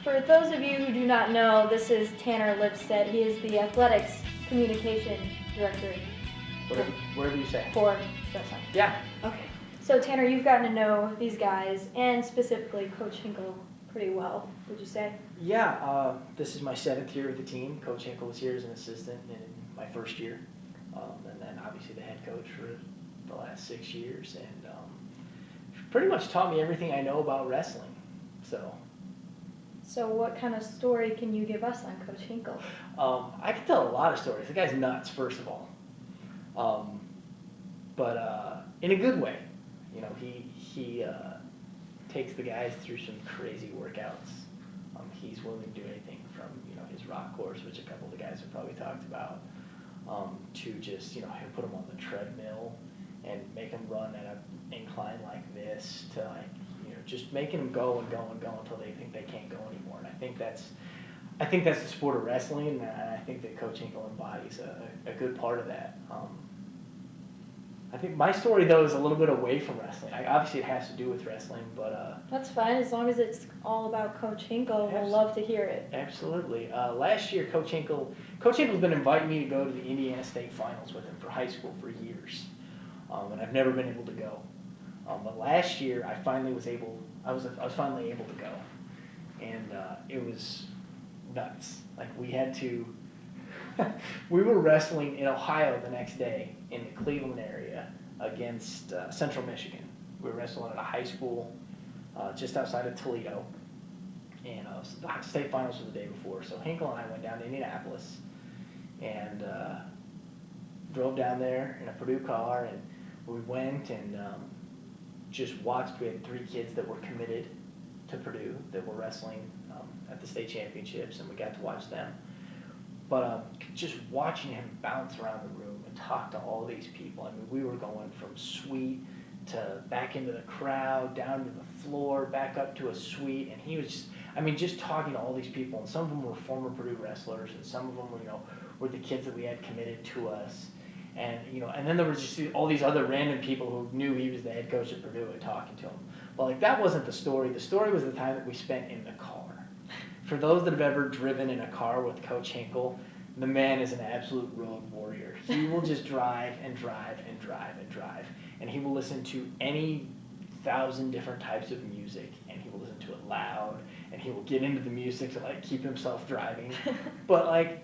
For those of you who do not know, this is Tanner Lipsett. He is the athletics communication director. Whatever you say. For wrestling. Yeah. Okay. So Tanner, you've gotten to know these guys and specifically Coach Hinkel pretty well, would you say? Yeah, this is my 7th year with the team. Coach Hinkel was here as an assistant in my first year. And then obviously the head coach for the last 6 years. And pretty much taught me everything I know about wrestling. So what kind of story can you give us on Coach Hinkel? I can tell a lot of stories. The guy's nuts, first of all. But in a good way. You know, he takes the guys through some crazy workouts. He's willing to do anything from, you know, his rock course, which a couple of the guys have probably talked about, to just, you know, he'll put them on the treadmill and make them run at an incline like this to, like, you know, just making them go and go and go until they think they can't go anymore. And I think that's the sport of wrestling, and I think that Coach Hinkel embodies a good part of that. I think my story, though, is a little bit away from wrestling. Obviously, it has to do with wrestling, but... That's fine, as long as it's all about Coach Hinkel. We'll love to hear it. Absolutely. Last year, Coach Hinkel's been inviting me to go to the Indiana State Finals with him for high school for years, and I've never been able to go. But last year, I was finally able to go, and it was nuts. Like, we were wrestling in Ohio the next day in the Cleveland area against Central Michigan. We were wrestling at a high school just outside of Toledo, and the state finals were the day before. So Hinkel and I went down to Indianapolis and drove down there in a Purdue car, and we went and just watched. We had 3 kids that were committed to Purdue that were wrestling at the state championships, and we got to watch them. But just watching him bounce around the room and talk to all these people, I mean, we were going from suite to back into the crowd, down to the floor, back up to a suite, and he was just talking to all these people, and some of them were former Purdue wrestlers, and some of them were, you know, were the kids that we had committed to us, and, you know, and then there was just all these other random people who knew he was the head coach at Purdue and talking to him. But, like, that wasn't the story. The story was the time that we spent in the car. For those that have ever driven in a car with Coach Hinkel, the man is an absolute road warrior. He will just drive and drive and drive and drive, and he will listen to any 1,000 different types of music, and he will listen to it loud, and he will get into the music to, like, keep himself driving. But, like,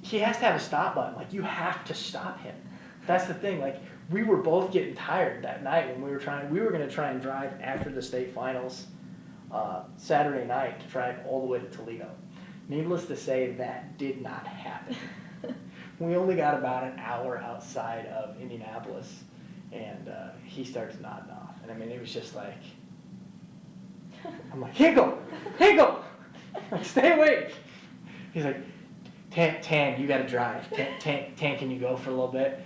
he has to have a stop button. Like, you have to stop him. That's the thing. Like, we were both getting tired that night when we were going to try and drive after the state finals Saturday night to drive all the way to Toledo. Needless to say, that did not happen. We only got about an hour outside of Indianapolis, and he starts nodding off. And I mean, it was just like, I'm like, Hinkel, like, stay awake. He's like, Tan, you got to drive. Tan, can you go for a little bit?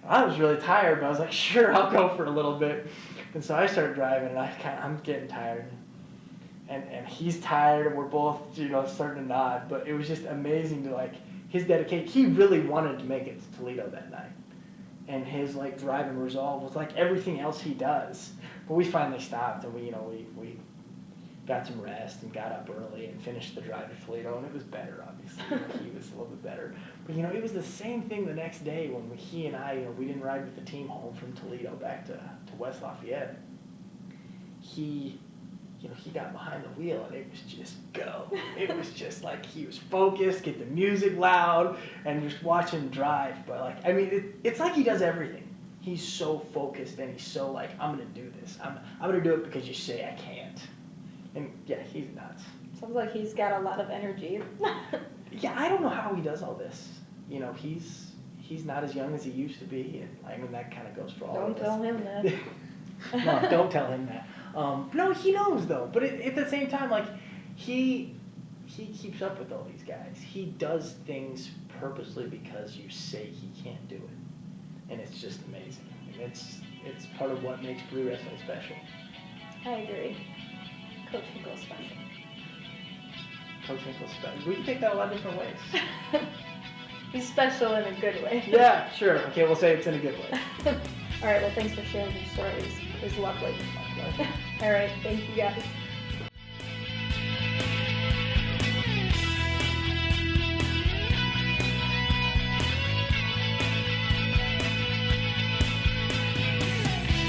I was really tired, but I was like, sure, I'll go for a little bit. And so I started driving, and I'm getting tired. And he's tired, and we're both, you know, starting to nod. But it was just amazing to, like, his dedication. He really wanted to make it to Toledo that night. And his, like, drive and resolve was like everything else he does. But we finally stopped, and we we got some rest and got up early and finished the drive to Toledo, and it was better, obviously. He was a little bit better. But, you know, it was the same thing the next day when he and I, you know, we didn't ride with the team home from Toledo back to West Lafayette. He got behind the wheel, and it was just go. It was just like he was focused, get the music loud, and just watch him drive. But, like, I mean, it's like he does everything. He's so focused, and he's so like, I'm going to do this. I'm going to do it because you say I can't. And, yeah, he's nuts. Sounds like he's got a lot of energy. Yeah, I don't know how he does all this. You know, he's not as young as he used to be, and, I mean, that kind of goes for all of us. Don't tell him that. No, don't tell him that. No, he knows, though. But at the same time, like, he keeps up with all these guys. He does things purposely because you say he can't do it. And it's just amazing. I mean, it's part of what makes Purdue Wrestling special. I agree. Coach Hinkel's special. Coach Hinkel's special. We can take that a lot of different ways. He's special in a good way. Yeah, sure. Okay, we'll say it's in a good way. All right, well, thanks for sharing your stories. It was lovely. All right, thank you guys.